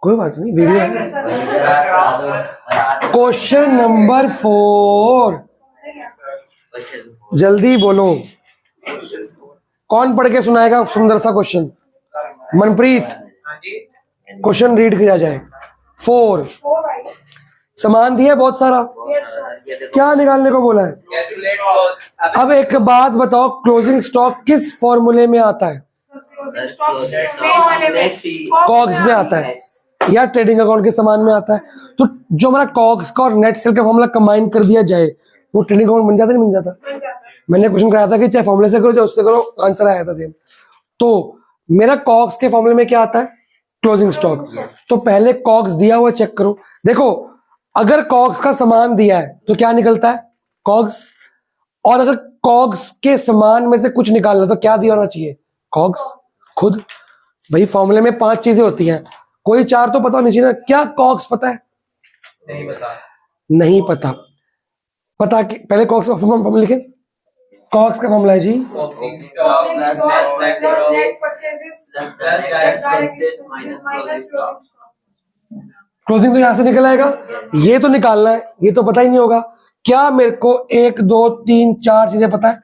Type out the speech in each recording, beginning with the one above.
कोई बात नहीं, वीडियो है। क्वेश्चन नंबर 4, जल्दी बोलो। कौन पढ़ के सुनाएगा सुंदर सा क्वेश्चन? मनप्रीत, क्वेश्चन रीड किया जाए। 4, सामान दिया बहुत सारा, क्या निकालने को बोला है? अब एक बात बताओ, क्लोजिंग स्टॉक किस फॉर्मूले में आता है? कॉग्स में आता है या ट्रेडिंग अकाउंट के सामान में आता है? तो जो हमारा कॉग्स का और नेट सेल का फॉर्मूला कंबाइन कर दिया जाए, वो ट्रेडिंग अकाउंट बन जाता नहीं बन जाता? मैंने क्वेश्चन कराया था कि चाहे फॉर्मूले से करो चाहे उससे करो, आंसर आया था सेम। तो मेरा कॉग्स के फॉर्मूले में क्या आता है? Closing stock. तो पहले कॉग्स दिया हुआ चेक करो। देखो, अगर कॉग्स का सामान दिया है तो क्या निकलता है? कॉग्स। और अगर कॉग्स के सामान में से कुछ निकालना तो क्या दिया होना चाहिए? कॉग्स खुद। भाई फॉर्मूले में 5 चीजें होती हैं, कोई 4 तो पता होनी चाहिए ना। क्या कॉग्स पता है? नहीं पता। पता कि पहले कॉग्स का फॉर्मूला लिखे। कॉग्स का फॉर्मूला है जी, क्लोजिंग तो यहां से निकल आएगा। ये तो निकालना है, ये तो पता ही नहीं होगा। क्या मेरे को 1 2 3 4 चीजें पता है?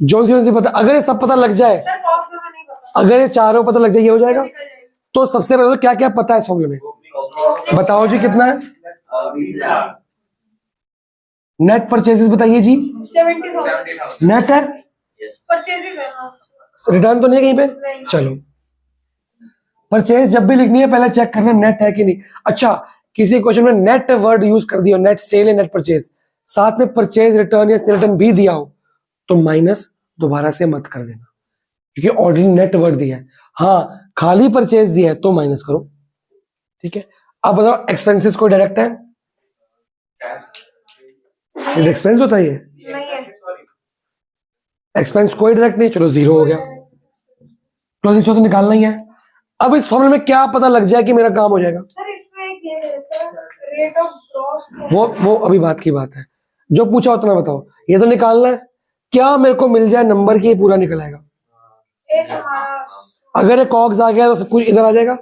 जो सी पता? अगर ये सब पता लग जाए, अगर ये चारों पता लग जाए, ये हो जाएगा। तो सबसे पहले तो क्या क्या पता है इस फॉर्मूले में? बताओ जी, कितना है? नेट परचेजेस बताइए जी। 70,000 नेट है, रिटर्न तो नहीं है कहीं पे? चलो, परचेज जब भी लिखनी है पहले चेक करना नेट है कि नहीं। अच्छा, किसी क्वेश्चन में नेट वर्ड यूज कर दिया, नेट सेल या नेट परचेज, साथ में परचेज रिटर्न या सेल रिटर्न भी दिया हो, तो माइनस दोबारा से मत कर देना, क्योंकि ऑलरेडी नेट वर्ड दिया है। हाँ, खाली परचेज दिया है तो माइनस करो, ठीक है। अब बताओ, एक्सपेंसेस कोई डायरेक्ट है? एक्सपेंस होता है ये? एक्सपेंस कोई डायरेक्ट नहीं, चलो 0 हो गया। क्लोजिंग स्टॉक तो निकालना ही है। अब इस फॉर्मूले में क्या पता लग जाए कि मेरा काम हो जाएगा? सर इसमें रेट ऑफ ग्रॉस, वो अभी बात की बात है। जो पूछा उतना बताओ। ये तो निकालना है, क्या मेरे को मिल जाए नंबर की, ये पूरा निकल आएगा। अगर ये कॉग्स आ गया तो फिर कुछ इधर आ जाएगा।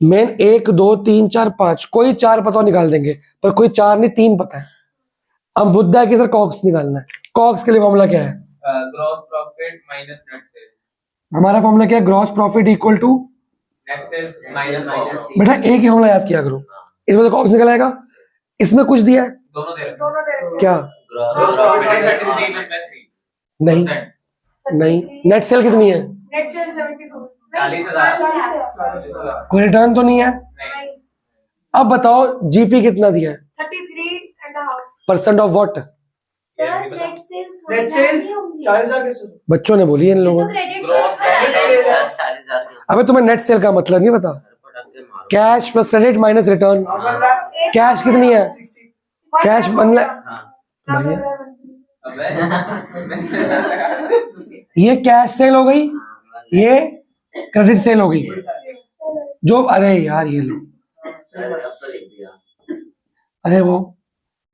मेन 1 2 3 4 5, कोई 4 पता निकाल देंगे, पर कोई 4 नहीं 3 पता है। अब मुद्दा है कि सर कॉग्स निकालना है। कॉग्स के लिए फॉर्मूला क्या है? Gross profit minus net sales. हमारा फॉर्मूला क्या है? Gross profit equal to net sales minus बेटा एक ही फॉर्मूला याद किया करो, इसमें तो कॉग्स निकल आएगा। इसमें कुछ दिया है दोनों दे रहे। क्या? ग्रॉस प्रॉफिट नहीं नहीं, नेट सेल कितनी है? Net cell 70,000। 40,000। कोई रिटर्न तो नहीं है। अब बताओ, जीपी कितना दिया है? 33.5% % ऑफ व्हाट? Net sales 40,000। बच्चों ने बोली है इन लोगों ने। अबे तुम्हें नेट सेल का मतलब नहीं पता? Cash plus credit minus return. Cash कितनी है? कैश ये कैश सेल हो गई, ये क्रेडिट सेल हो गई। जो अरे यार ये लो, अरे वो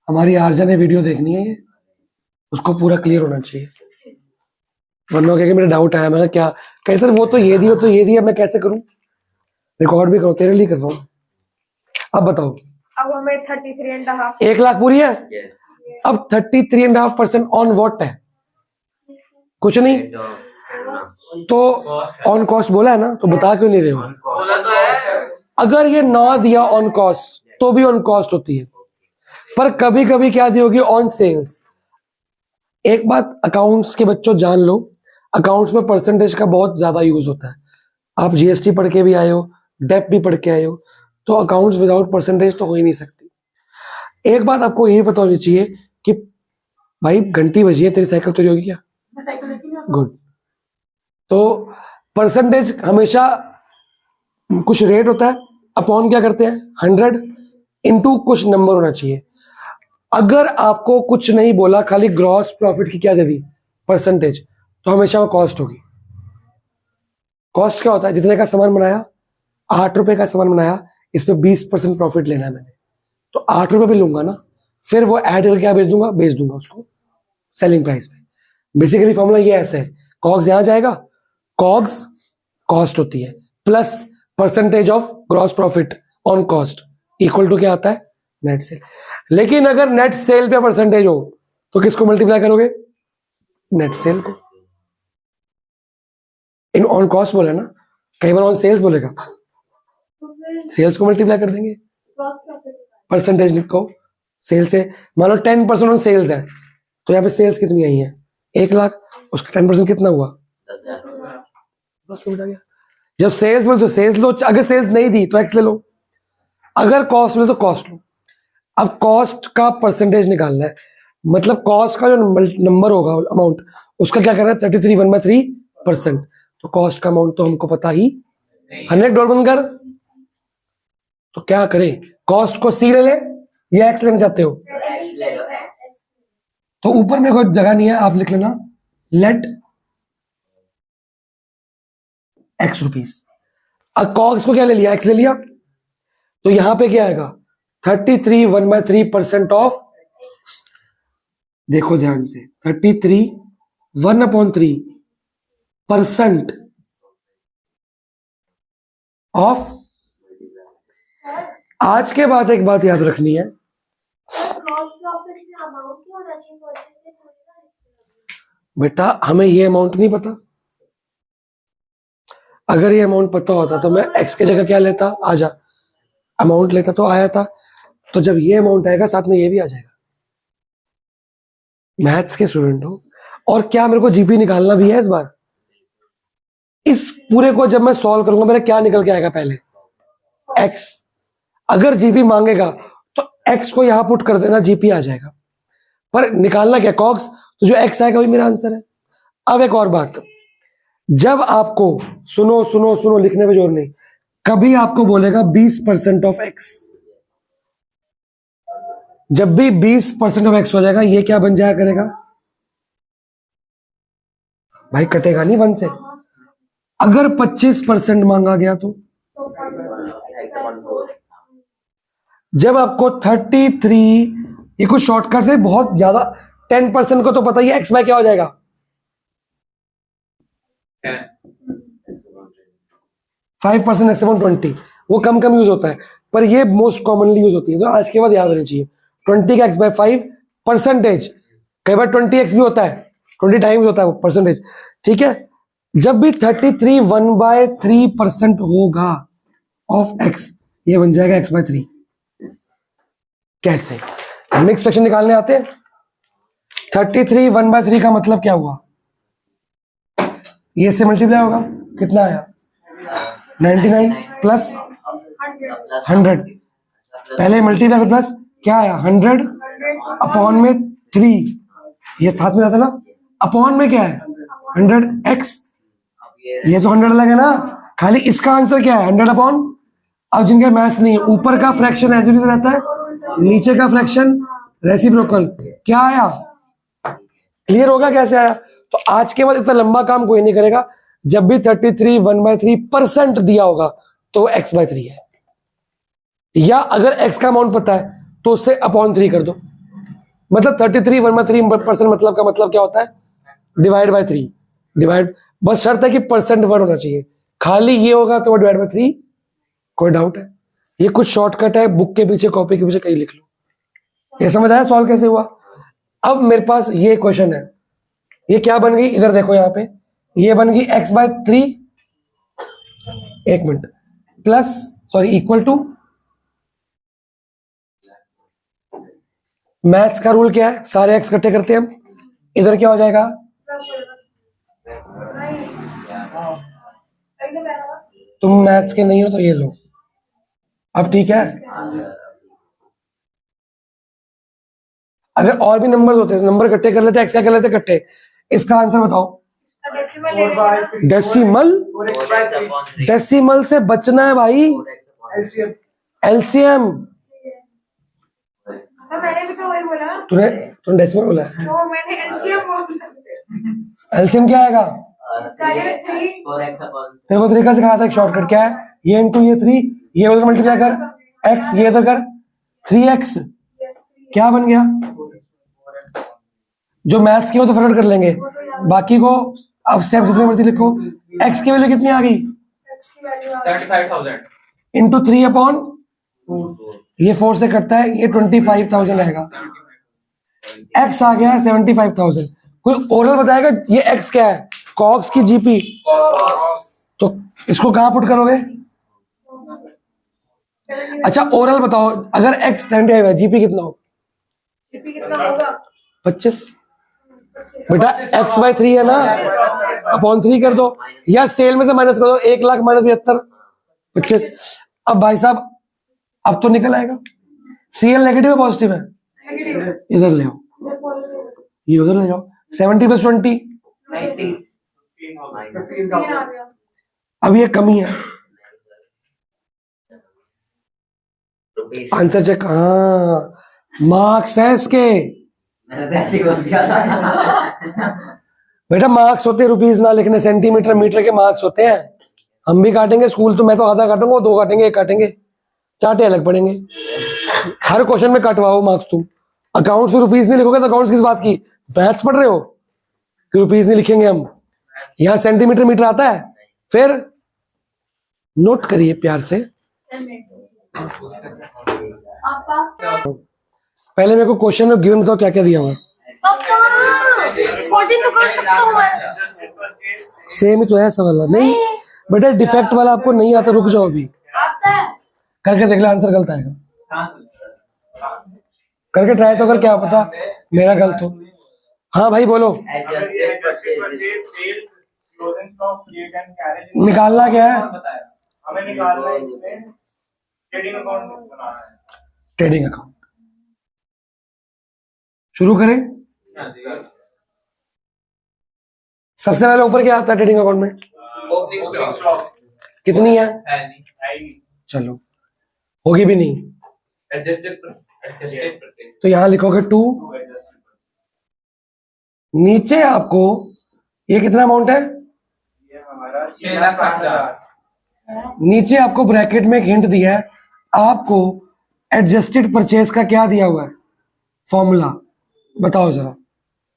हमारी आर्जा ने वीडियो देखनी है, ये उसको पूरा क्लियर होना चाहिए, वरना क्या मेरा डाउट आया। मैं क्या कहीं सर वो तो ये दिया तो ये दिया, मैं कैसे करूं? रिकॉर्ड भी करो, तेरे लिए कर रहा हूं। अब बताओ, अब हमें 33.5 1 लाख पूरी है। अब 33.5% ऑन व्हाट है? कुछ नहीं तो ऑन कॉस्ट बोला है ना, तो बता क्यों नहीं रहे हो? अगर ये ना दिया ऑन कॉस्ट तो भी ऑन कॉस्ट होती है, पर कभी कभी क्या दी होगी? On sales. एक बात अकाउंट्स के बच्चों जान लो, अकाउंट्स में परसेंटेज का बहुत ज्यादा यूज होता है। आप जीएसटी पढ़ के भी आए हो, डेप भी पढ़ के आए हो, तो अकाउंट्स विदाउट परसेंटेज तो हो ही नहीं सकती। एक बात आपको यही पता होनी चाहिए कि भाई घंटी बजी है, तेरी साइकिल चोरी होगी क्या? गुड। तो परसेंटेज हमेशा कुछ रेट होता है, अपॉन क्या करते हैं? 100 इंटू कुछ नंबर होना चाहिए। अगर आपको कुछ नहीं बोला, खाली ग्रॉस प्रॉफिट की क्या दे दी? परसेंटेज, तो हमेशा वो कॉस्ट होगी। कॉस्ट क्या होता है? जितने का सामान बनाया, 8 रुपए का सामान बनाया, इस पे 20% प्रॉफिट लेना है मैंने, तो 8 रुपए भी लूंगा ना, फिर वो ऐड करके क्या बेच दूंगा उसको सेलिंग प्राइस पे। बेसिकली फॉर्मूला ये ऐसा है, कॉग्स यहां जाएगा, कॉग्स कॉस्ट होती है, plus percentage of gross profit on cost equal to क्या आता है, नेट सेल। लेकिन अगर नेट सेल पे परसेंटेज हो तो किसको मल्टीप्लाई करोगे, नेट सेल को। इन ऑन कॉस्ट बोला ना, कई बार ऑन सेल्स बोलेगा, सेल्स को मल्टीप्लाई कर देंगे, परसेंटेज लिखो सेल से। मान लो 10% ऑन सेल्स है, तो यहाँ पे सेल्स कितनी आई है, 1 लाख, उसका 10% कितना हुआ, 10 रुपये आ गया। जब सेल्स बोले तो सेल्स लो, अगर सेल्स नहीं दी तो एक्स ले लो, अगर कॉस्ट बोले तो कॉस्ट लो। अब कॉस्ट का परसेंटेज निकालना है, मतलब कॉस्ट का जो नंबर होगा अमाउंट, उसका क्या करना है, 33 1/3%। तो कॉस्ट का अमाउंट तो हमको पता ही, 100 डॉलर बनकर। तो क्या करें, कॉस्ट को सी ले ले या एक्स लेना चाहते हो, तो ऊपर में कोई जगह नहीं है, आप लिख लेना लेट एक्स रुपीज। अब कॉस्ट को क्या ले लिया, एक्स ले लिया, तो यहां पे क्या आएगा, 33 1/3% ऑफ, देखो ध्यान से, 33 1/3% ऑफ। आज के बाद एक बात याद रखनी है, बेटा हमें ये अमाउंट नहीं पता, अगर ये अमाउंट पता होता तो मैं एक्स की जगह क्या लेता, आजा अमाउंट लेता तो आया था। तो जब ये अमाउंट आएगा साथ में ये भी आ जाएगा। मैथ्स के स्टूडेंट हो, और क्या मेरे को जीपी निकालना भी है इस बार। इस पूरे को जब मैं सॉल्व करूंगा मेरा क्या निकल के आएगा, पहले एक्स। अगर जीपी मांगेगा तो एक्स को यहां पुट कर देना, जीपी आ जाएगा। पर निकालना क्या, कॉग्स, तो जो एक्स आएगा वही मेरा आंसर है। अब एक और बात, जब आपको सुनो सुनो सुनो, लिखने पे जोर नहीं, कभी आपको बोलेगा 20% ऑफ एक्स, जब भी 20% ऑफ एक्स हो जाएगा, ये क्या बन जाया करेगा भाई, कटेगा नहीं 1 से। अगर 25% मांगा गया तो जब आपको 33, ये कुछ शॉर्टकट से बहुत ज्यादा, 10% को तो पता ही है एक्स वाई क्या हो जाएगा, 5% एक्स अपॉन 20, वो कम कम यूज होता है, पर ये मोस्ट कॉमनली यूज होती है, तो आज के बाद याद रहनी चाहिए। 20 का x/5 परसेंटेज, कई बार 20x भी होता है, 20 टाइम्स होता है वो परसेंटेज, ठीक है। जब भी 33 1/3% होगा ऑफ x, ये बन जाएगा x/3। कैसे, मिक्स फ्रैक्शन निकालने आते हैं। 33 1/3 का मतलब क्या हुआ, ये से मल्टीप्लाई होगा, कितना आया 99 प्लस 100, पहले मल्टीप्लाई प्लस क्या आया 100 अपॉन में 3, ये साथ में आता ना, अपॉन में क्या है 100x, ये तो 100 लगे ना, खाली इसका आंसर क्या है 100 अपॉन। अब जिनके मैथ्स नहीं है, ऊपर का फ्रैक्शन एज इट इज रहता है, नीचे का फ्रैक्शन रेसिप्रोकल, क्या आया, क्लियर होगा कैसे आया। तो आज के बाद इतना लंबा काम कोई नहीं करेगा, जब भी 33 1/3% दिया होगा तो x/3 है, या अगर x का अमाउंट पता है तो उससे अपॉन 3 कर दो, मतलब 33 1/3% मतलब का मतलब क्या होता है, डिवाइड बाय 3, डिवाइड, बस शर्त है कि परसेंट वर्ड होना चाहिए, खाली ये होगा तो डिवाइड बाय 3। कोई डाउट है, ये कुछ शॉर्टकट है, बुक के पीछे कॉपी के पीछे कहीं लिख लो। ये समझ आया सॉल्व कैसे हुआ। अब मेरे पास ये क्वेश्चन है, ये क्या बन गई, इधर देखो यहाँ पे, ये बन गई x/3, एक minute, plus sorry equal to, maths का रूल क्या है, सारे एक्स इकट्ठे करते हैं हम, इधर क्या हो जाएगा, तुम मैथ्स के नहीं हो तो ये लो। अब ठीक है, अगर और भी नंबर्स होते, नंबर इकट्ठे कर लेते, एक्स क्या कर लेते इकट्ठे, इसका आंसर बताओ। डेसिमल, डेसिमल से बचना है भाई, एलसीएम। मैंने भी तो वही बोला, तूने डेसिमल बोला है, तो मैंने एलसीएम बोला। एलसीएम क्या आएगा, तेरे को तरीका सिखाया था, एक शॉर्टकट क्या है, ये इंटू ये 3, ये उधर मल्टीप्लाई कर, x ये इधर कर, 3x क्या बन गया, जो मैथ्स की वो तो फटाफट कर लेंगे, बाकी को अब स्टेप जितने मर्जी लिखो। x की वैल्यू कितनी आ गई, 75,000 इंटू 3 अपॉन ये 4 से कटता है, ये 25,000 आएगा। एक्स आ गया 75,000। कोई ओरल बताएगा ये एक्स क्या है? कॉक्स की जीपी। तो इसको कहां पुट करोगे? अच्छा ओरल बताओ, अगर एक्स 75 है, जीपी कितना हो? जीपी कितना होगा? 25। बेटा एक्स बाई 3 है ना, अपॉन 3 कर दो, या सेल में से माइनस कर दो, 1,00,000 माइनस 75, 25। अब भाई साहब अब तो निकल आएगा। सीएल नेगेटिव है पॉजिटिव है? नेगेटिव। इधर ले आओ, ये उधर ले जाओ। 70 + 20 15 आ गया। अब ये कमी है। Answer check. हाँ मार्क्स है इसके। बेटा मार्क्स होते हैं रुपीज ना लिखने, सेंटीमीटर मीटर के मार्क्स होते हैं। हम भी काटेंगे स्कूल, तो मैं तो आधा काटूंगा, वो 2 काटेंगे, 1 काटेंगे, चाटे अलग पड़ेंगे। हर क्वेश्चन में कटवाओ मार्क्स तुम। अकाउंट्स में रुपीज नहीं लिखोगे तो अकाउंट्स किस बात की? मैथ्स पढ़ रहे हो कि रुपीज नहीं लिखेंगे हम? यहाँ सेंटीमीटर मीटर आता है। फिर नोट करिए प्यार से। पहले मेरे को क्वेश्चन में गिवन बताओ क्या क्या दिया हुआ है। 14 तो कर सकता हूँ मैं। सेम ही तो है सवाल। नहीं बेटा डिफेक्ट वाला आपको नहीं आता, रुक जाओ अभी, आता है। करके देख ले, आंसर गलत आएगा। करके ट्राई तो कर, क्या पता मेरा गलत हो। हाँ भाई बोलो, निकालना क्या है? हमें निकालना है इसमें ट्रेडिंग अकाउंट बनाना है। ट्रेडिंग अकाउंट शुरू करें। सबसे पहले ऊपर क्या आता है ट्रेडिंग अकाउंट में? ओपनिंग स्टॉक कितनी है? है नहीं, चलो होगी भी नहीं, एडजस्टेड तो यहां लिखोगे 2। नीचे आपको ये कितना अमाउंट है? ये हमारा 6,60,000। नीचे आपको ब्रैकेट में एक हिंट दिया है, आपको एडजस्टेड परचेज का क्या दिया हुआ है फॉर्मूला, बताओ जरा।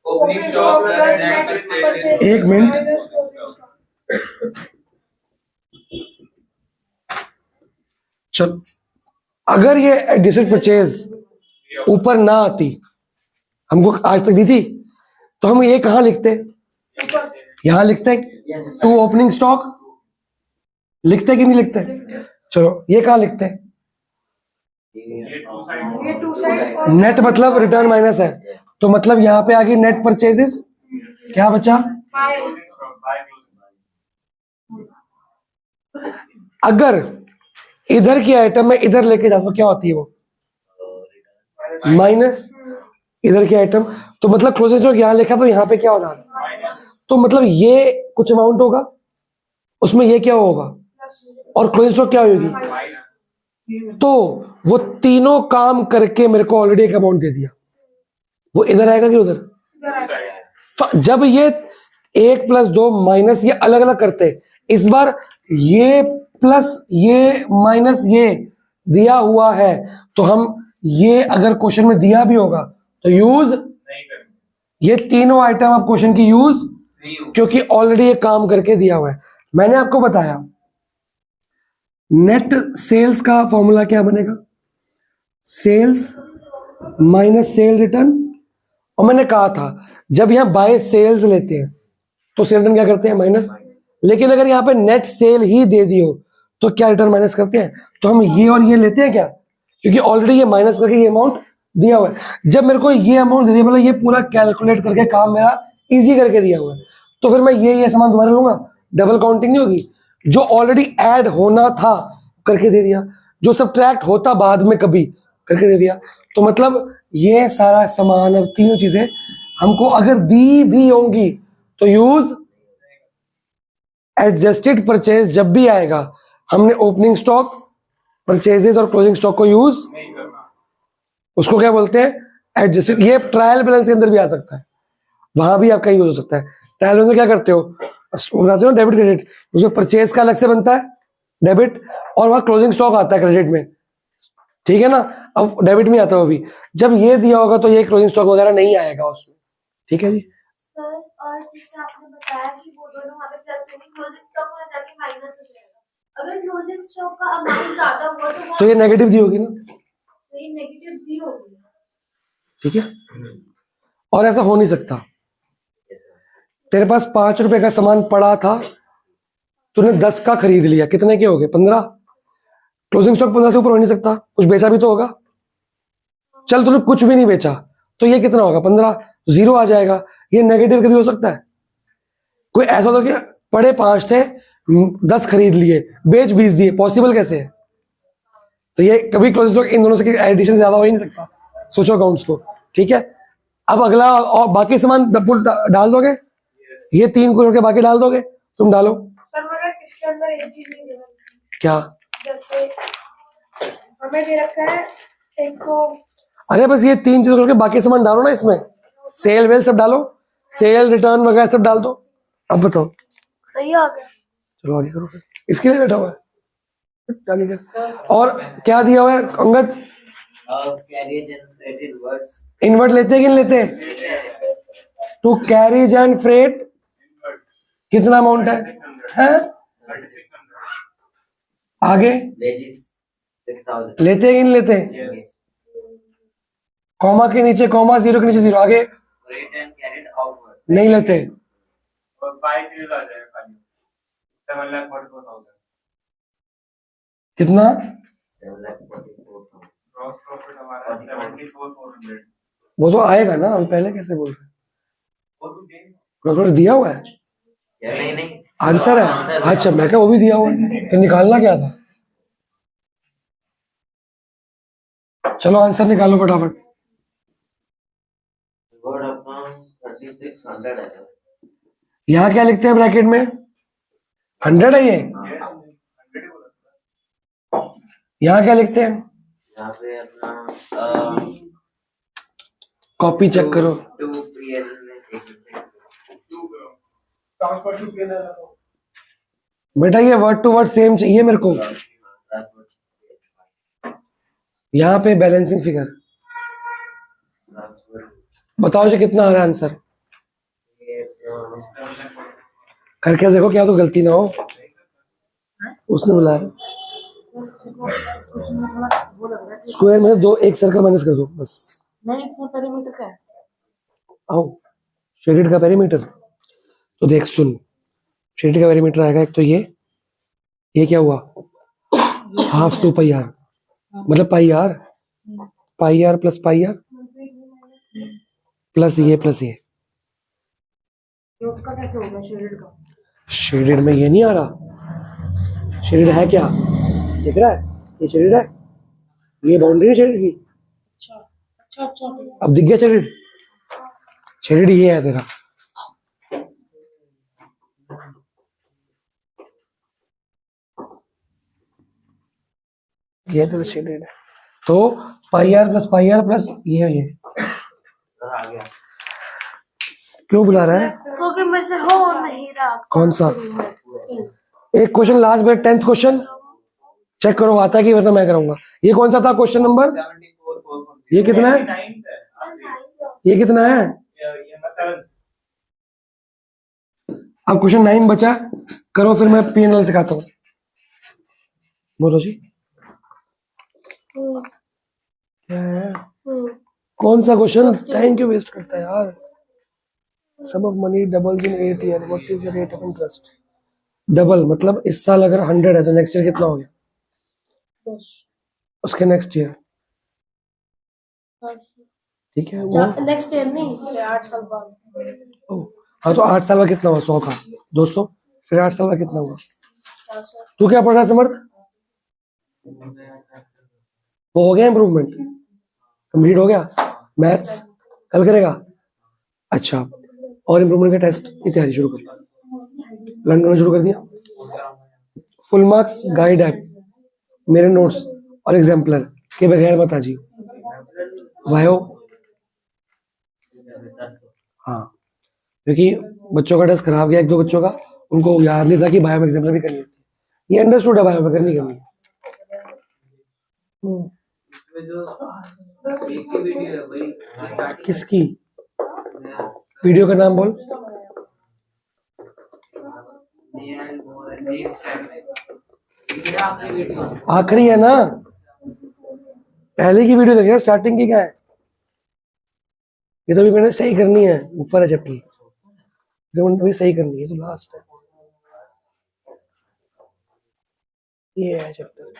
Opening stock plus net purchase. एक मिनट, चलो अगर ये एडजस्टेड परचेज ऊपर ना आती, हमको आज तक दी थी, तो हम ये कहां लिखते? यहां लिखते 2 ओपनिंग स्टॉक, लिखते कि नहीं लिखते? चलो ये कहां लिखते? ये 2 साइड नेट मतलब रिटर्न माइनस है, तो मतलब यहां पे आ गई नेट परचेजेस। क्या बचा? अगर इधर की आइटम में इधर लेके जाओ तो क्या होती है वो? माइनस। इधर की आइटम, तो मतलब क्लोजिंग स्टॉक यहां लिखा तो यहां पे क्या होगा? तो मतलब ये कुछ अमाउंट होगा, उसमें ये क्या होगा, और क्लोजिंग स्टॉक क्या होगी? तो वो तीनों काम करके मेरे को ऑलरेडी एक अमाउंट दे दिया। वो इधर आएगा कि उधर? तो जब ये 1 + 2 माइनस ये अलग अलग करते, इस बार ये प्लस ये माइनस ये दिया हुआ है, तो हम ये अगर क्वेश्चन में दिया भी होगा तो यूज नहीं करेंगे। ये तीनों आइटम आप क्वेश्चन की यूज, क्योंकि ऑलरेडी ये काम करके दिया हुआ है। मैंने आपको बताया नेट सेल्स का फॉर्मूला क्या बनेगा? Sales minus sale return. और मैंने कहा था जब यहां बाय सेल्स लेते हैं तो सेल रिटर्न क्या करते हैं? माइनस। लेकिन अगर यहां पे नेट सेल ही दे दी हो तो क्या रिटर्न माइनस करते हैं? तो हम ये और ये लेते हैं क्या? क्योंकि ऑलरेडी ये माइनस करके ये अमाउंट दिया हुआ है। जब मेरे को ये अमाउंट दे दिया, मतलब ये पूरा कैलकुलेट करके काम मेरा इजी करके दिया हुआ है, तो फिर मैं ये सामान दोबारा लूंगा, डबल काउंटिंग नहीं होगी। जो ऑलरेडी ऐड होना था करके दे दिया, जो सब्ट्रैक्ट होता बाद में कभी करके दे दिया। तो मतलब ये सारा सामान, अब तीनों चीजें हमको अगर दी भी होंगी तो यूज एडजस्टेड परचेज। जब भी आएगा हमने ओपनिंग स्टॉक, परचेजेस और क्लोजिंग स्टॉक को यूज नहीं करना। उसको क्या बोलते हैं? एडजस्टेड। ये ट्रायल बैलेंस के अंदर भी आ सकता है, वहां भी आपका यूज हो सकता है। ट्रायल बैलेंस में क्या करते हो? बनाते हो डेबिट क्रेडिट, उसमें परचेज का अलग से बनता है डेबिट, और वहां क्लोजिंग स्टॉक आता है क्रेडिट में, ठीक है ना? अब डेबिट में आता है वो भी। जब ये दिया होगा तो ये क्लोजिंग स्टॉक वगैरह नहीं आएगा उसमें, ठीक है जी। सर और जैसे आपने बताया कि वो दोनों वहाँ पे प्लस यानी क्लोजिंग स्टॉक हो जाके माइनस हो जाएगा, अगर क्लोजिंग स्टॉक का अमाउंट ज्यादा हुआ तो तो ये नेगेटिव दी होगी ना, ये नेगेटिव भी होगी। ठीक है। और ऐसा हो नहीं सकता, तेरे पास 5 रुपए का सामान पड़ा था, तूने 10 का खरीद लिया, कितने के हो गए? 15। क्लोजिंग स्टॉक 15 से ऊपर हो नहीं सकता, कुछ बेचा भी तो होगा। चल तूने कुछ भी नहीं बेचा, तो ये कितना होगा? 15, जीरो आ जाएगा। ये नेगेटिव कभी हो सकता है? कोई ऐसा होता कि पड़े 5 थे, 10 खरीद लिए, बेच 20 दिए, पॉसिबल कैसे है? तो ये कभी क्लोजिंग स्टॉक इन दोनों से एडिशन ज्यादा हो ही नहीं सकता। सोचो अकाउंट्स को, ठीक है। अब अगला और बाकी सामान डाल दोगे, ये 3 को जोड़ के बाकी डाल दोगे, तुम डालो। पर मगर इसके अंदर एक चीज नहीं दे, क्या? जैसे हमें दे रखा है एक तो अरे बस ये 3 चीजों जोड़ के बाकी सामान डालो ना इसमें, सेल वेल सब डालो, सेल रिटर्न वगैरह सब डाल दो। अब बताओ, सही आ गया। चलो आगे करो फिर, इसके लिए बैठा हुआ है आगे कर। और क्या दिया हुआ है अंगद? इनवर्ट लेते हैं कि नहीं लेते? टू कैरीज एंड फ्रेट कितना अमाउंट है? हैं? 3600. आगे लेते हैं कि नहीं लेते? Yes. कॉमा के नीचे कॉमा, जीरो के नीचे जीरो, आगे नहीं लेते। और 5 सीरीज आ जाएगा खाली 7,44,000. कितना? ग्रॉस प्रॉफिट हमारा 74,400. वो तो आएगा ना, हम पहले कैसे बोल रहे हैं? वो तो दे प्रोफेसर दिया हुआ है, नहीं आंसर है। अच्छा मैं क्या वो भी दिया हुआ है, फिर निकालना क्या था? चलो आंसर निकालो फटाफट। 3600 है। यहाँ क्या लिखते हैं ब्रैकेट में? 100 है ये। यस 100 ही बोला. यहाँ क्या लिखते हैं? यहाँ पे अपना कॉपी चेक करो। 2 PL में 1 ट्रांसफर टू पी बेटा ये वर्ड टू वर्ड सेम चाहिए मेरे को। यहाँ पे बैलेंसिंग फिगर बताओ जी कितना आ रहा है आंसर? करके देखो क्या तो गलती ना हो। उसने बुलाया स्क्वायर में दो, एक सर्कल माइनस कर दो बस। नहीं, इसमें पेरीमीटर का है। आओ शेडेड का पेरीमीटर तो देख सुन, शेडेड का पेरीमीटर आएगा एक तो ये क्या हुआ? हाफ 2 पाई आर, मतलब pi r plus pi r plus ये तो उसका कैसे होगा शेडेड का? शेडेड में ये नहीं आ रहा। शेडेड है क्या दिख रहा है? ये शेडेड है, ये बाउंड्री है शेडेड की। अच्छा अच्छा अच्छा ठीक है। अब दिख गया शेडेड? शेडेड ये है तेरा। ये तेरा शेडेड है, तो पाई आर प्लस ये आ गया। क्यों बुला रहा है? क्योंकि मुझे हो नहीं रहा। कौन सा? एक क्वेश्चन लास्ट में 10th क्वेश्चन चेक करो आता है कि मतलब मैं कराऊंगा। ये कौन सा था क्वेश्चन नंबर? 74,400. ये कितना है? 9th है ये कितना है? ये नंबर 7. अब क्वेश्चन 9 बचा, करो फिर मैं P&L सिखाता हूँ। बोलो जी क्या है? कौन सा क्वेश्चन? टाइम क्यों वेस्ट करता है यार? Sum of money doubles in 8 year, what is the rate of interest? Double मतलब इस साल अगर 100 है तो नेक्स्ट ईयर कितना हो गया? 10 उसके नेक्स्ट ईयर, ठीक है वो। नेक्स्ट ईयर नहीं, 8 साल बाद। ओ, हाँ तो 8 साल का कितना हुआ? 100 का 200, फिर 8 साल का कितना हुआ? 400। तू क्या पढ़ रहा है समर्थ? वो हो गया इम्प्रूवमेंट, कंप्लीट हो गया? मैथ्स कल करेगा? अच्छा, और इम्प्रूवमेंट का टेस्ट की तैयारी शुरू कर, लर्न करना शुरू कर दिया? फुल मार्क्स गाइड ऐप, मेरे नोट्स और एग्जाम्पलर के बगैर मत आजी वायो। हाँ क्योंकि बच्चों का टेस्ट खराब गया, 1-2 बच्चों का, उनको याद नहीं था कि बायो में एग्जाम्पलर भी करनी होती है। ये अंडरस्टूड है, बायो में करनी करनी। इसमें जो एक की वीडियो है वही किसकी वीडियो का नाम बोल? ये आखिरी वीडियो आखिरी है ना, पहले की वीडियो देखिए, स्टार्टिंग की क्या है। ये तो अभी मैंने सही करनी है, ऊपर है चैप्टर, जो अभी सही करनी है, तो लास्ट है। ये है chapter,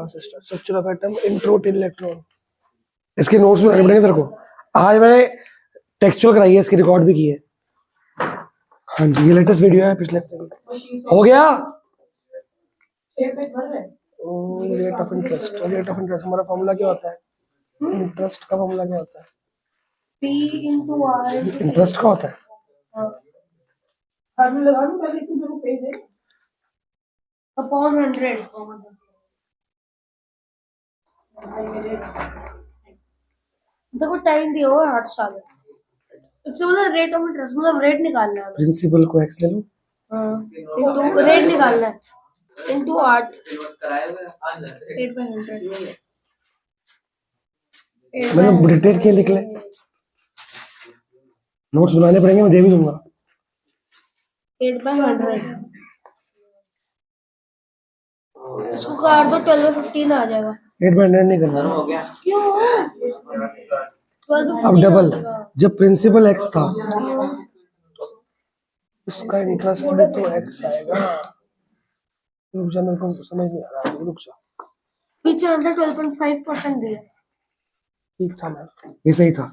structure of atom, intro two electron. इसके नोट्स में पड़ेंगे तेरे को। आज मैंने टेक्सचुअल कराई है, इसकी रिकॉर्ड भी की है। हाँ जी, ये लेटेस्ट वीडियो है, पिछले हफ्ते की। हो गया। Rate of interest, rate of interest हमारा फॉर्मूला क्या होता है? इंटरेस्ट का फॉर्मूला क्या होता है? P into R into interest का होता है upon 100. देखो टाइम दिया हुआ है 8 साल। इससे बोला रेट ऑफ इंटरेस्ट, मतलब रेट निकालना है। प्रिंसिपल को एक्स ले लो, हाँ, इनटू रेट निकालना है, इनटू 8 नोट्स कराए हुए आज 8/100 मैंने डिटेल के लिख ले, नोट्स बनाने पड़ेंगे, मैं दे भी दूंगा। 8/100 इसको काट दो, 12/15 आ जाएगा। 8/100 नहीं करना। हो गया। क्यों? 12/15 अब डबल, आ जाएगा। जब प्रिंसिपल एक्स था, इसका इंटरेस्ट भी तो एक्स आएगा। रुक जा, मेरे को समझ नहीं आ रहा, रुक जा। पीछे आंसर 12.5% दिया। ठीक था ना, ये सही था।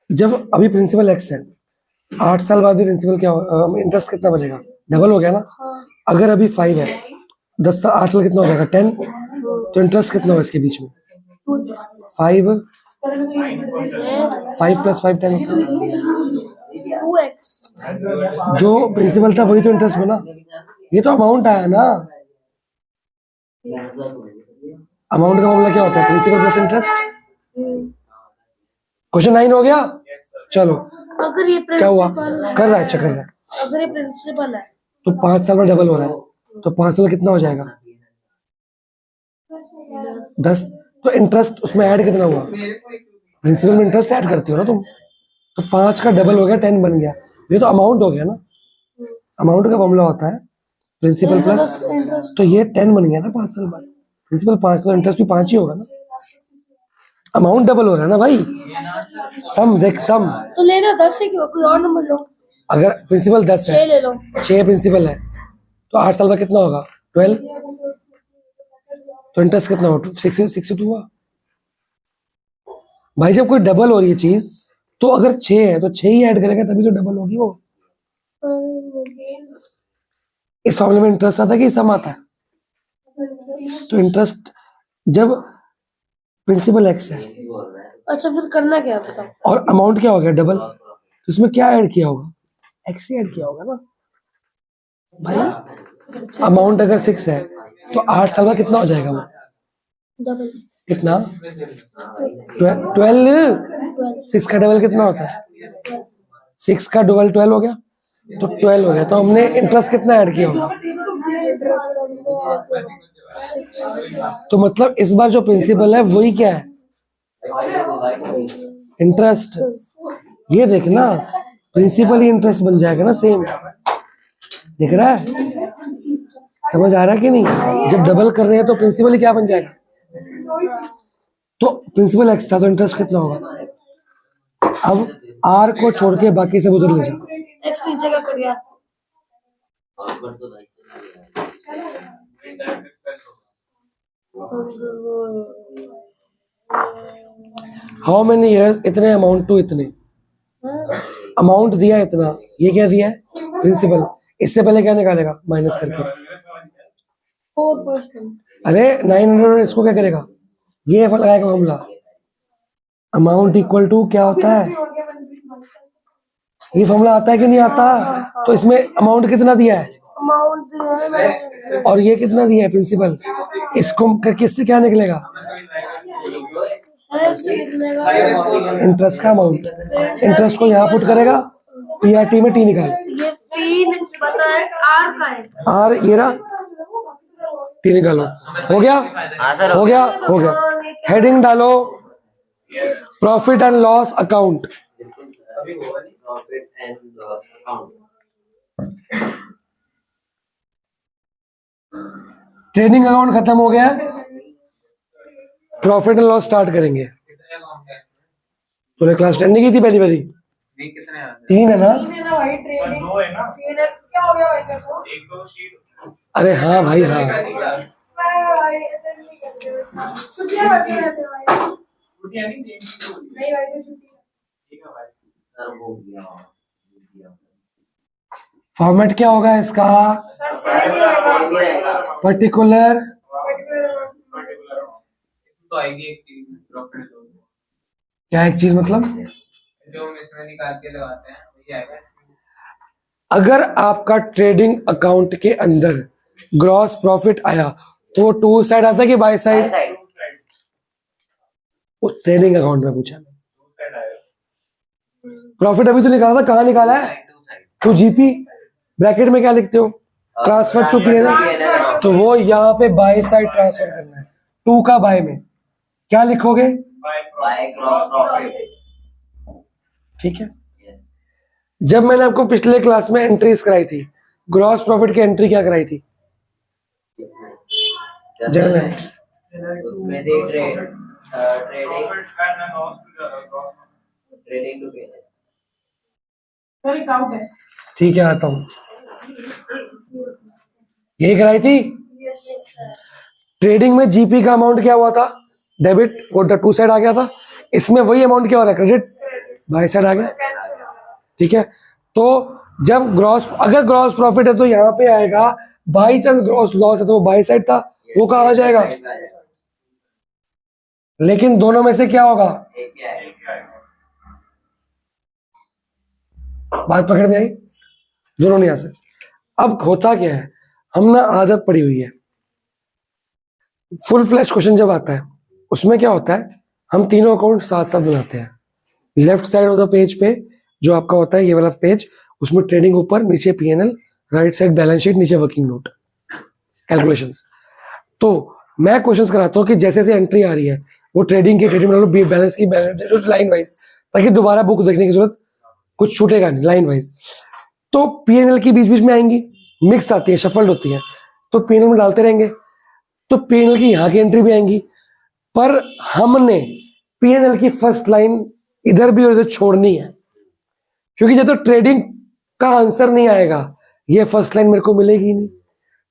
जब अभी प्रिंसिपल एक्स है, 8 साल बाद भी प्रिंसिपल क्या हो, इंटरेस्ट कितना बचेगा? डबल हो गया ना। अगर अभी 5 है, 10 साल 8 साल कितना हो जाएगा? 10। तो इंटरेस्ट कितना होगा इसके बीच में? 5 + 5 10 होता है। 2x जो प्रिंसिपल था वही तो इंटरेस्ट बना, ये तो अमाउंट आया ना। अमाउंट का फॉर्मूला क्या होता है? Principal plus interest. क्वेश्चन 9 हो गया। चलो, अगर ये क्या हुआ? प्रिंसिपल है, कर रहा है, अच्छा कर रहा है। अगर ये प्रिंसिपल है तो 5 साल में डबल हो रहा है, तो 5 साल कितना हो जाएगा? 10। तो इंटरेस्ट उसमें ऐड कितना हुआ? प्रिंसिपल में इंटरेस्ट ऐड करते हो ना तुम, तो 5 का डबल हो गया, 10 बन गया। ये तो अमाउंट हो गया ना। अमाउंट का फॉर्मूला होता है प्रिंसिपल प्लस, तो ये 10 बन गया ना 5 साल बाद। प्रिंसिपल 5, तो इंटरेस्ट भी 5 ही होगा ना। अमाउंट डबल हो रहा है ना भाई। सम देख, सम तो लेना 10 से क्यों? कोई और नंबर लो, अगर प्रिंसिपल 10 6 है, ले लो। 6 प्रिंसिपल है, तो 8 साल बाद कितना होगा? 12। तो इंटरेस्ट कितना होगा? 62 हुआ भाई। जब कोई डबल हो रही है चीज, तो अगर 6 है तो 6 ही ऐड करेगा, तभी तो डबल होगी वो। इस फॉर्मूले में इंटरेस्ट आता है कि सम आता है? तो इंटरेस्ट जब प्रिंसिपल एक्स है अच्छा फिर करना क्या है बताओ? और अमाउंट क्या हो गया? डबल, तो इसमें क्या ऐड किया होगा? एक्स ही ऐड किया होगा ना भाई। अमाउंट अगर 6 है, तो 8 साल बाद कितना हो जाएगा वो? डबल कितना? 12। 6 का डबल कितना होता है? 6 का डबल 12 हो गया, तो 12 हो गया। तो हमने इंटरेस्ट कितना ऐड किया होगा? तो मतलब इस बार जो प्रिंसिपल है वही क्या है? इंटरेस्ट। ये देखना, प्रिंसिपल ही इंटरेस्ट बन जाएगा ना, सेम। दिख रहा है? समझ आ रहा है कि नहीं? जब डबल कर रहे हैं तो प्रिंसिपल ही क्या बन जाएगा? तो प्रिंसिपल एक्स था, तो इंटरेस्ट कितना होगा? अब आर को छोड़ के बाकी सब उधर ले जाओ। एक्स नीचे का कर गया। हाउ मेनी ईयर्स, इतने अमाउंट टू इतने, अमाउंट दिया इतना, ये क्या दिया है? प्रिंसिपल। इससे पहले क्या निकालेगा? माइनस करके। 4%। अरे 900, इसको क्या करेगा? ये लगाएगा मामला। अमाउंट इक्वल टू क्या होता है? ये फॉर्मूला आता है कि नहीं आता? तो इसमें अमाउंट कितना दिया है अमाउंट दिया है और ये कितना दिया है? प्रिंसिपल। इसको करके इससे क्या निकलेगा? ऐसे निकलेगा। इंटरेस्ट का अमाउंट। इंटरेस्ट को यहाँ पुट करेगा, पीआरटी में टी निकाल। ये पी पता है, आर का है। आर ये रहा, टी निकालो। हो गया? हो गया, हो गया। हेडिंग डालो, profit and loss account. Profit and loss account. Trading account खत्म हो गया, प्रॉफिट एंड लॉस स्टार्ट करेंगे। कितने अकाउंट है? तूने क्लास 10 नहीं की थी पहली बारी? नहीं, कितने आते हैं? 3 है ना? तीन है ना भाई, ट्रेडिंग दो है ना? क्या हो गया भाई तेरे को? एक दो शीट अरे हाँ भाई हाँ, भाई ऐसे नहीं करते हो। छुट्टियां करते रहते हो भाई। छुट्टियां नहीं सेम चीज होती है। नहीं भाई तो छुट्टी ठीक है भाई। सर हो गया। फॉर्मेट क्या होगा इसका? सर सेम ही आएगा। पर्टिकुलर पर्टिकुलर तो आएगी एक चीज प्रॉफिट लोग क्या एक चीज मतलब? जो हम इसमें निकाल के लगाते हैं वही आएगा। अगर आपका ट्रेडिंग अकाउंट के अंदर ग्रॉस प्रॉफिट आया तो टू साइड आता है कि बाय साइड? उस ट्रेडिंग अकाउंट में पूछा, साइड आएगा। प्रॉफिट अभी तो निकाला था, कहाँ निकाला है? Side to side. तो जीपी ब्रैकेट में क्या लिखते हो? Transfer to PNL. तो वो यहाँ पे बाय साइड ट्रांसफर करना है, टू का बाय में क्या लिखोगे? By cross profit. ठीक है। जब मैंने आपको पिछले क्लास में एंट्रीज कराई थी, ग्रॉस प्रॉफिट की एंट्री क्या कराई थी? Journal entry. उसमें देख रहे trading profit and loss to gross. Trading to PNL. Sir एक डाउट है। ठीक है, आता हूं। यही कराई थी। ट्रेडिंग में जीपी का अमाउंट क्या हुआ था? डेबिट, वो टू साइड आ गया था। इसमें वही अमाउंट क्या हो रहा है? क्रेडिट, बाय साइड आ गया। ठीक है। तो जब अगर ग्रॉस प्रॉफिट है तो यहाँ पे आएगा, बाई चांस ग्रॉस लॉस है तो वो बाई साइड था, वो कहाँ आ जाएगा? लेकिन दोनों में से क्या होगा? एक ही आएगा। बात पकड़ में आई? दोनों नहीं आ सकते। अब होता क्या है, हम ना आदत पड़ी हुई है, फुल फ्लैश क्वेश्चन जब आता है उसमें क्या होता है, हम तीनों अकाउंट साथ साथ बनाते हैं। Left side of the page पे जो आपका होता है ये वाला पेज, उसमें ट्रेडिंग ऊपर, नीचे PNL, right side balance sheet, नीचे वर्किंग नोट, कैलकुलेशंस। तो मैं क्वेश्चंस कराता हूँ कि जैसे जैसे एंट्री आ रही है वो ट्रेडिंग की बैलेंस की बैलेंस लाइन वाइज, ताकि दोबारा बुक देखने की जरूरत, कुछ छूटेगा नहीं, लाइन वाइज। तो पीएनएल की बीच बीच में आएंगी, मिक्स आती है, शफल्ड होती है, तो पीएनएल में डालते रहेंगे। तो पीएनएल की यहाँ की एंट्री भी आएंगी, पर हमने पीएनएल की फर्स्ट लाइन इधर भी और इधर छोड़नी है, क्योंकि जब तो ट्रेडिंग का आंसर नहीं आएगा ये फर्स्ट लाइन मेरे को मिलेगी नहीं।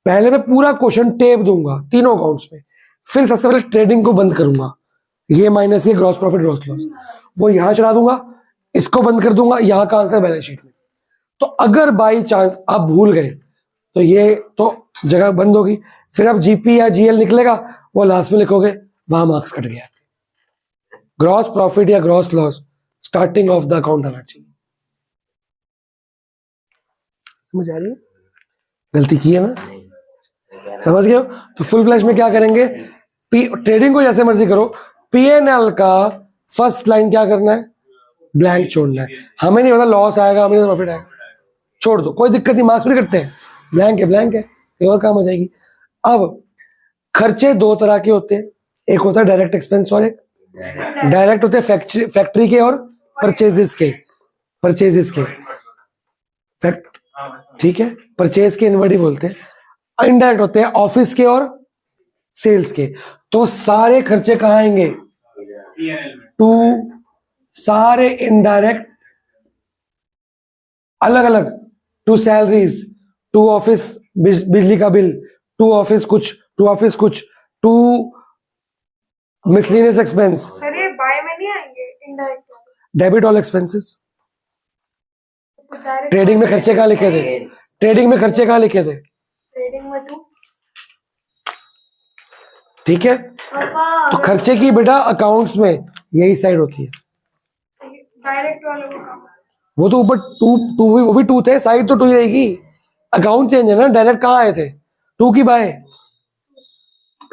पहले मैं पूरा क्वेश्चन टेप दूंगा तीनों अकाउंट्स में, फिर सबसे पहले ट्रेडिंग को बंद करूंगा, ये माइनस ये ग्रॉस प्रॉफिट ग्रॉस लॉस, वो यहां चढ़ा दूंगा, इसको बंद कर दूंगा, यहां का आंसर बैलेंस शीट में। तो अगर बाई चांस आप भूल गए तो ये तो जगह बंद होगी, फिर अब जीपी या जीएल निकलेगा, वो लास्ट में लिखोगे, वहां मार्क्स कट गया। ग्रॉस प्रॉफिट या gross loss starting of the account आना चाहिए। समझ आ रही है? गलती की है ना? समझ गए हो? तो फुल फ्लैश में क्या करेंगे, ट्रेडिंग को जैसे मर्जी करो, पीएनएल का फर्स्ट लाइन क्या करना है? ब्लैंक छोड़ना है। हमें नहीं पता लॉस आएगा, हमें नहीं प्रॉफिट आएगा, छोड़ दो, कोई दिक्कत नहीं, मार्क्स नहीं करते हैं, ब्लैंक है ब्लैंक है, ये और काम हो जाएगी। अब खर्चे दो तरह के होते हैं, एक होता है डायरेक्ट एक्सपेंस और एक डायरेक्ट होते हैं फैक्ट्री के और परचेजेस के, फैक्ट, ठीक है, परचेज के इनवर्ड ही बोलते हैं। इनडायरेक्ट होते हैं ऑफिस के और सेल्स के। तो सारे खर्चे कहाँ आएंगे? पीएनएल में। टू, सारे इनडायरेक्ट अलग अलग, टू सैलरीज, टू ऑफिस बिजली का बिल, टू ऑफिस कुछ, टू मिसलेनियस एक्सपेंस, सर ये बाय में नहीं आएंगे indirect? Debit all expenses. Direct trading में खर्चे कहाँ लिखे थे? ट्रेडिंग में खर्चे कहाँ लिखे थे? ट्रेडिंग में टू। ठीक है, तो खर्चे की बेटा अकाउंट्स में यही साइड होती है, डायरेक्ट वाले को कम। वो तो ऊपर टू वो भी टू थे, साइड तो टू ही रहेगी, अकाउंट चेंज है ना, डायरेक्ट कहाँ आए थे? टू की बाय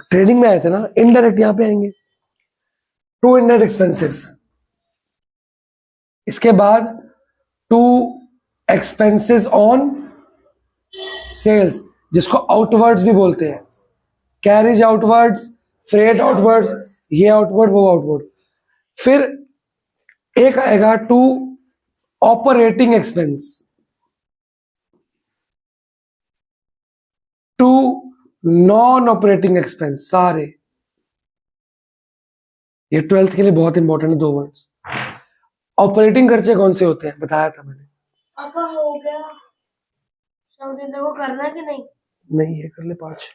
ट्रेडिंग में आए थे ना, इनडायरेक्ट यहां पे आएंगे, टू इनडायरेक्ट एक्सपेंसेस। इसके बाद टू एक्सपेंसेस ऑन सेल्स, जिसको आउटवर्ड्स भी बोलते हैं, कैरिज आउटवर्ड्स, फ्रेट आउटवर्ड्स, ये आउटवर्ड वो आउटवर्ड। फिर एक आएगा to operating expense, to non operating expense सारे, ये 12th के लिए बहुत इंपॉर्टेंट है, 2 वर्ड्स। ऑपरेटिंग खर्चे कौन से होते हैं बताया था मैंने। पापा हो गया, समझे को करना है कि नहीं? नहीं, ये कर ले 5।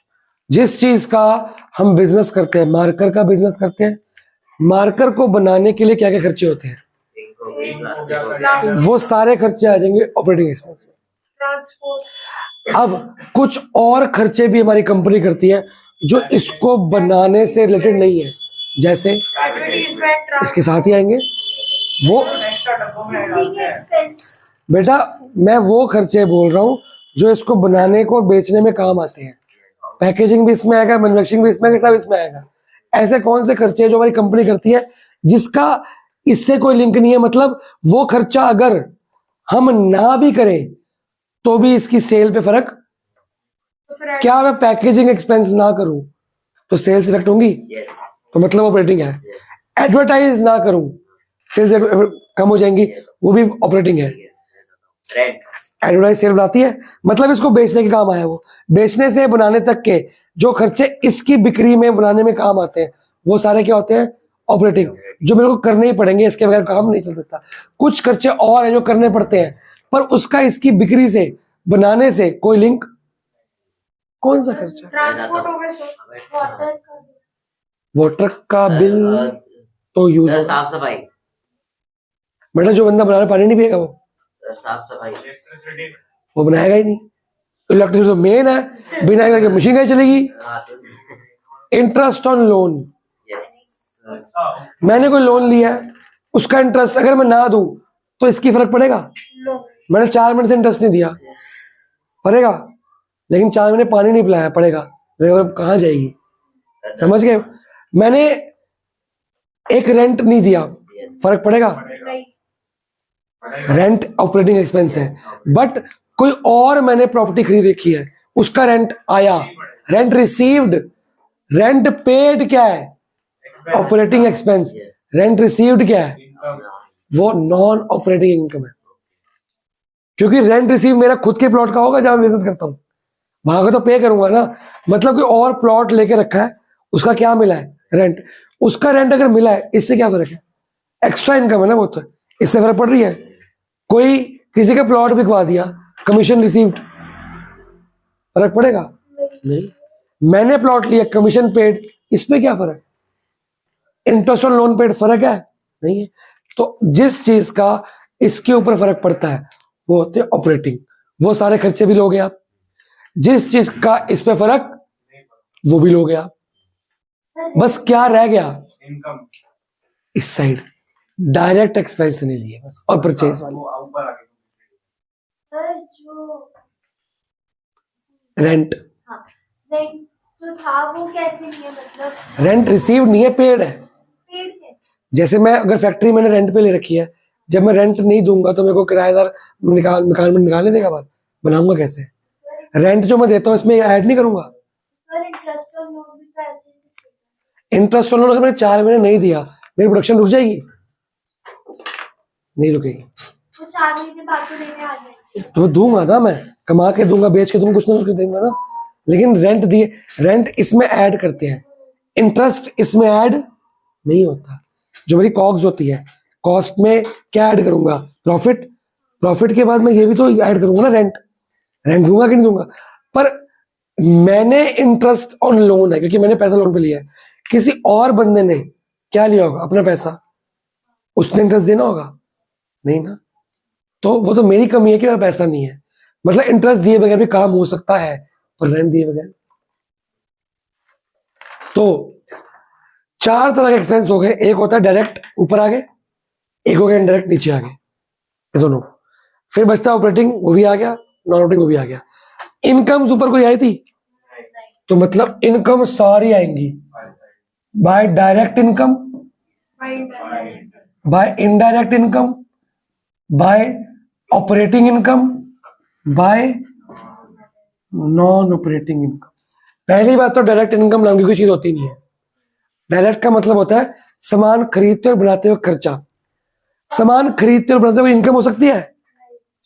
जिस चीज का हम बिजनेस करते हैं, मार्कर का बिजनेस करते हैं, मार्कर को बनाने के लिए क्या क्या खर्चे होते हैं, वो सारे खर्चे आ जाएंगे ऑपरेटिंग एक्सपेंस में। ट्रांसपोर्ट, अब कुछ और खर्चे भी हमारी कंपनी करती है जो इसको बनाने से रिलेटेड नहीं है, जैसे एडवर्टीजमेंट, इसके साथ ही आएंगे वो। एक्स्ट्रा डब्बों में बिजली के एक्सपेंस, बेटा मैं वो खर्चे बोल रहा हूँ जो इसको बनाने को और बेचने में काम आते हैं। पैकेजिंग भी इसमें आएगा, मैन्युफैक्चरिंग भी इसमें आएगा, सब इसमें आएगा। ऐसे कौन से खर्चे हैं जो हमारी कंपनी करती है जिसका इससे कोई लिंक नहीं है, मतलब वो खर्चा अगर हम ना भी करें तो भी इसकी सेल पे फर्क। तो फिर क्या मैं पैकेजिंग एक्सपेंस ना करूं तो सेल्स इफेक्ट होंगी, तो मतलब ऑपरेटिंग है। एडवर्टाइज ना करूं सेल्स कम हो जाएंगी, वो भी ऑपरेटिंग है। एडवर्टाइज सेल बढ़ाती है, मतलब इसको बेचने के काम आया। वो बेचने से बनाने तक के जो खर्चे इसकी बिक्री में बनाने में काम आते हैं वो सारे क्या होते हैं, ऑपरेटिंग, जो मेरे को करने ही पड़ेंगे, इसके बगैर काम नहीं चल सकता। कुछ खर्चे और हैं जो करने पड़ते हैं पर उसका इसकी बिक्री से बनाने से कोई लिंक। कौन सा खर्चा? ट्रांसपोर्ट हो गया सर, वाटर का, वाटर का बिल तो यूज सर होगा। साफ सफाई, बेटा जो बंदा बना रहा पानी नहीं पिएगा वो सर साफ सफाई, इलेक्ट्रिसिटी, वो बनाएगा ही नहीं। इलेक्ट्रिसिटी तो मेन है, बिना इलेक्ट्रिक मशीन कैसे चलेगी। इंटरेस्ट ऑन लोन, यस मैंने कोई लोन लिया है, उसका इंटरेस्ट अगर मैं ना दूं तो इसकी फर्क पड़ेगा। नो, मैंने 4 महीने से इंटरेस्ट नहीं दिया, पड़ेगा, लेकिन 4 महीने पानी नहीं पिलाया, पड़ेगा, लेकिन कहाँ जाएगी, समझ गए। मैंने एक रेंट नहीं दिया, फर्क पड़ेगा। नहीं, रेंट ऑपरेटिंग एक्सपेंस है, बट कोई और मैंने प्रॉपर्टी खरीद रखी है, उसका रेंट आया, रेंट रिसीव्ड, रेंट पेड क्या है, ऑपरेटिंग एक्सपेंस। रेंट रिसीव्ड क्या है, वो नॉन ऑपरेटिंग इनकम है। क्योंकि रेंट रिसीव मेरा खुद के प्लॉट का होगा जहां बिजनेस करता हूं, वहां का तो पे करूंगा ना। मतलब कोई और प्लॉट लेके रखा है, उसका क्या मिला है, रेंट, उसका रेंट अगर मिला है, इससे क्या फर्क है, एक्स्ट्रा इनकम है ना वो, तो इससे फर्क पड़ रही है। कोई किसी का प्लॉट बिकवा दिया, कमीशन रिसीव्ड, फर्क पड़ेगा नहीं। मैंने प्लॉट लिया, कमीशन पेड, इसमें क्या फर्क, इंटरेस्ट ऑन लोन पेड, फर्क है नहीं है। तो जिस चीज का इसके ऊपर फर्क पड़ता है वो होते हैं ऑपरेटिंग, वो सारे खर्चे भी लोगे आप। जिस चीज का इस पे फर्क वो भी लोगे आप। बस क्या रह गया इनकम इस साइड, डायरेक्ट एक्सपेंस नहीं लिए बस, और परचेज वाले, ऊपर आगे। सर जो रेंट, हाँ रेंट जो था वो कैसे लिया, मतलब रेंट रिसीव नहीं है, पेड है। पेड कैसे? जैसे मैं अगर फैक्ट्री मैंने रेंट पे ले रखी है, जब मैं रेंट नहीं दूंगा तो मेरे को किराएदार निकालने देगा बाहर, बनाऊंगा कैसे। रेंट जो मैं देता हूँ इसमें ऐड नहीं करूंगा। सर इंटरेस्ट और लोन भी पैसे, इंटरेस्ट ऑन लोन अगर मैंने 4 महीने नहीं दिया, मेरी प्रोडक्शन रुक जाएगी, नहीं रुकेगी। वो 4 महीने बाद तो लेने आ जाएंगे। तो दूंगा ना, मैं कमा के दूंगा, बेच के तुम कुछ ना कुछ देंगे ना। लेकिन रेंट दिए, रेंट इसमें ऐड करते हैं, इंटरेस्ट इसमें ऐड नहीं होता। जो मेरी कॉग्स होती है, कॉस्ट में क्या ऐड करूंगा, प्रॉफिट, प्रॉफिट के बाद मैं ये भी तो ऐड करूंगा ना, रेंट, रेंट दूंगा कि नहीं दूंगा। पर मैंने इंटरेस्ट ऑन लोन है क्योंकि मैंने पैसा लोन पे लिया है, किसी और बंदे ने क्या लिया होगा, अपना पैसा, उसने इंटरेस्ट देना होगा नहीं ना। तो वो तो मेरी कमी है कि मेरा पैसा नहीं है। मतलब इंटरेस्ट दिए बगैर भी काम हो सकता है, पर रेंट दिए बगैर। तो 4 तरह के एक्सपेंस हो गए, एक होता है डायरेक्ट ऊपर आगे, एक हो गया इनडायरेक्ट नीचे आगे, ये दोनों। फिर बचता है ऑपरेटिंग, वो भी आ गया, नॉन ऑपरेटिंग वो भी आ गया। इनकम्स ऊपर कोई आई थी, तो मतलब इनकम सारी आएंगी, by direct income, by indirect income, by operating income, by non operating income. पहली बात तो डायरेक्ट इनकम नाम की कोई चीज होती नहीं है। डायरेक्ट का मतलब होता है सामान खरीदते और बनाते हुए खर्चा। सामान खरीदते और बनाते हुए इनकम हो सकती है,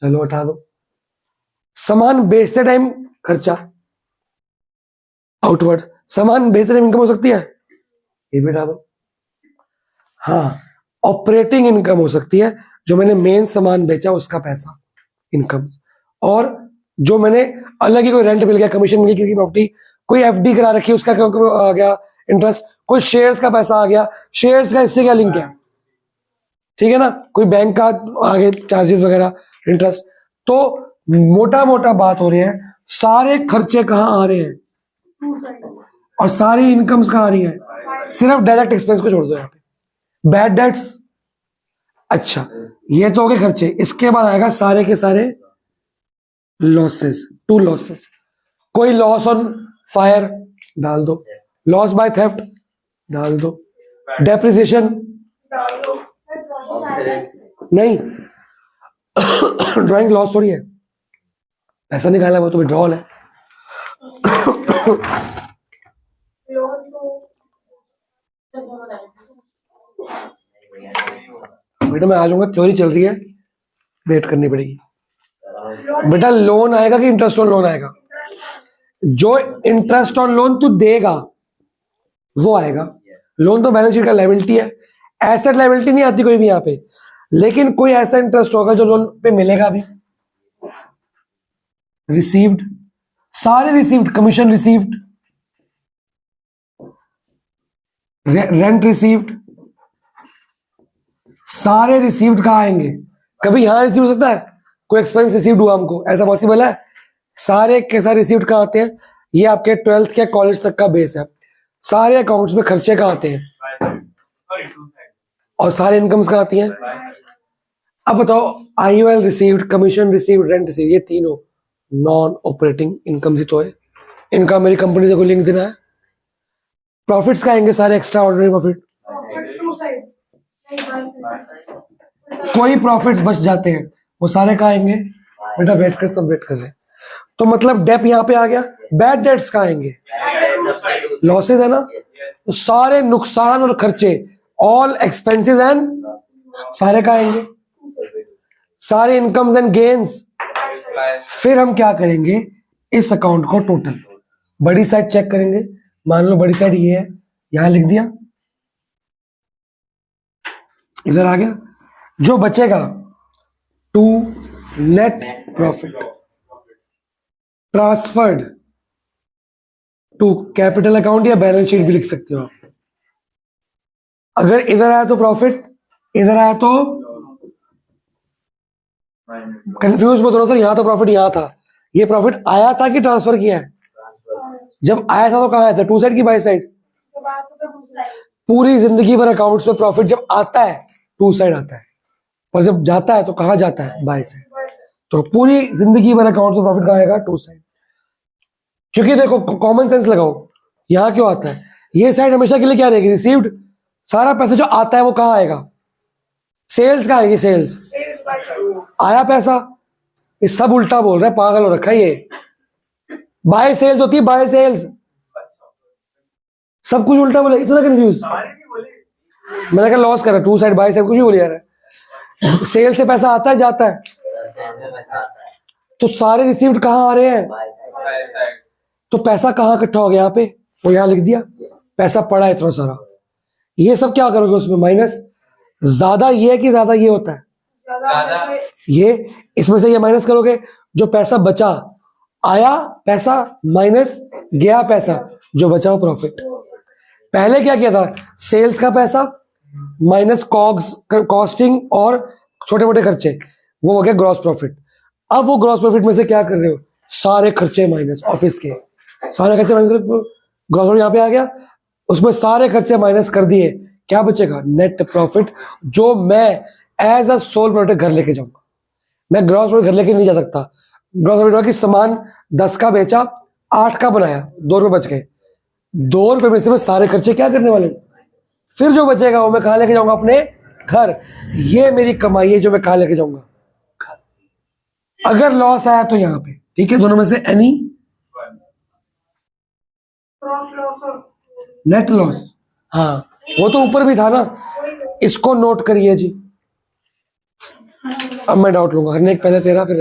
चलो उठा दो। सामान बेचते टाइम खर्चा, आउटवर्ड्स। सामान बेचने में इनकम हो सकती है, ये भी डालो। हाँ, ऑपरेटिंग इनकम हो सकती है, जो मैंने मेन सामान बेचा उसका पैसा, इनकम। और जो मैंने अलग ही कोई रेंट मिल गया, कमीशन मिल गई किसी प्रॉपर्टी, कोई एफडी करा रखी उसका आ गया इंटरेस्ट, कोई शेयर्स का पैसा आ गया, शेयर्स का इससे क्या लिंक है, ठीक है ना, कोई बैंक का आगे चार्जेस वगैरह इंटरेस्ट। तो मोटा मोटा बात हो रही है, सारे खर्चे कहाँ आ रहे हैं और सारी इनकम्स कहाँ आ रही है, सिर्फ डायरेक्ट एक्सपेंस को छोड़ दो यहाँ पे। बैड डेट्स, अच्छा ये तो हो गए खर्चे। इसके बाद आएगा सारे के सारे लॉसेस, 2 लॉसेस। कोई लॉस ऑन फायर डाल दो, लॉस बाय थेफ्ट डाल दो, डेप्रिसिएशन नहीं, ड्राइंग लॉस थोड़ी है, पैसा निकाला वो तो विड्रॉल है। बेटा मैं आ जाऊंगा, थ्योरी चल रही है, वेट करनी पड़ेगी। बेटा लोन आएगा कि इंटरेस्ट ऑन लोन आएगा? जो इंटरेस्ट ऑन लोन तू देगा वो आएगा। लोन तो बैलेंस शीट का लायबिलिटी है, एसेट लायबिलिटी नहीं आती कोई भी यहाँ पे, लेकिन कोई ऐसा इंटरेस्ट होगा जो लोन पे मिलेगा भी। रिसीव्ड, सारे received, commission received, rent received, सारे रिसीव्ड कहाँ आएंगे? कभी यहां रिसीव हो सकता है कोई एक्सपेंस रिसीव्ड हुआ हमको, ऐसा पॉसिबल है? सारे के सारे रिसीव्ड कहाँ आते हैं? ये आपके 12th के कॉलेज तक का बेस है। सारे अकाउंट्स में खर्चे कहाँ आते हैं और सारे इनकम्स कहाँ आती हैं? अब बताओ, IOL received, commission received, rent received, ये तीनों नॉन ऑपरेटिंग इनकम ही तो है। इनका मेरी कंपनी से कोई लिंक देना है? प्रॉफिट्स का आएंगे सारे, एक्स्ट्रा ऑर्डिनरी प्रॉफिट, कोई प्रॉफिट्स बच जाते हैं वो सारे कहाँ आएंगे? बेटा वेट कर, सब वेट कर रहे हैं। तो मतलब डेप यहाँ पे आ गया। बैड डेट्स कहाँ आएंगे? लॉसेस है ना, तो सारे नुकसान और खर्चे, ऑल एक्सपेंसेस एंड सारे कहाँ आएंगे? सारे इनकम्स एंड गेन्स। फिर हम क्या करेंगे, इस अकाउंट को टोटल बड़ी साइड चेक करेंगे। मान लो बड़ी साइड ये है, यहां लिख दिया, इधर आ गया। जो बचेगा to net profit transferred to capital account या बैलेंस शीट भी लिख सकते हो आप। अगर इधर आया तो प्रॉफिट, इधर आया तो कंफ्यूज मत होना सर, यहां तो प्रॉफिट यहां था, ये प्रॉफिट आया था कि ट्रांसफर किया है? जब आया था तो कहां आया था? टू साइड की बाई साइड? पूरी जिंदगी भर अकाउंट्स में प्रॉफिट जब आता है टू साइड आता है, पर जब जाता है तो कहां जाता है? By side. तो पूरी जिंदगी भर अकाउंट्स में प्रॉफिट कहां आएगा? To side. क्योंकि देखो कॉमन सेंस लगाओ, यहां क्यों आता है? ये साइड हमेशा के लिए क्या रहेगी? रिसीव्ड। सारा पैसा जो आता है वो कहां आएगा? सेल्स का आएगी, सेल्स आया पैसा। ये सब उल्टा बोल रहा है, पागल हो रखा है ये। बाय सेल्स होती है, बाय सेल्स, सब कुछ उल्टा बोला, इतना कंफ्यूज। मैंने कहा लॉस कर रहा, टू साइड बाय साइड कुछ भी बोलिए यार। सेल से पैसा आता है जाता है, तो सारे रिसीव्ड कहाँ आ रहे हैं? तो पैसा कहाँ इकट्ठा हो गया? यहाँ पे, वो यहाँ लिख दिया, पैसा पड़ा है इतना सारा। ये सब क्या करोगे उसमें? माइनस। ज्यादा ये है कि ज्यादा ये होता है? ये, इसमें से ये माइनस करोगे, जो पैसा बचा, आया पैसा माइनस गया पैसा, जो बचा वो प्रॉफिट। पहले क्या किया था? सेल्स का पैसा माइनस कॉग्स, कॉस्टिंग और छोटे मोटे खर्चे, वो हो गया ग्रॉस प्रॉफिट। अब वो ग्रॉस प्रॉफिट में से क्या कर रहे हो? सारे खर्चे माइनस, ऑफिस के सारे खर्चे माइनस, ग्रॉस प्रॉफिट यहाँ पे आ गया, उसमें सारे खर्चे माइनस कर दिए, क्या बचेगा? नेट प्रॉफिट, जो मैं एज अ सोल प्रोडक्ट घर लेके जाऊंगा। मैं ग्रॉस प्रॉफिट घर लेके नहीं जा सकता। ग्रॉस प्रॉफिट कि सामान 10 का बेचा, 8 का बनाया, 2 रुपए बच गए, 2 रुपए में से मैं सारे खर्चे क्या करने वाले? फिर जो बचेगा वो मैं कहाँ लेके जाऊंगा? अपने घर। ये मेरी कमाई है जो मैं कहाँ लेके जाऊंगा? घर। अगर लॉस आया तो यहाँ पे, ठीक है, दोनों में से एनी नेट लॉस। हाँ, वो तो ऊपर भी था ना, इसको नोट करिए जी। अब मैं डाउट लूंगा, हर एक पहले तेरा फिर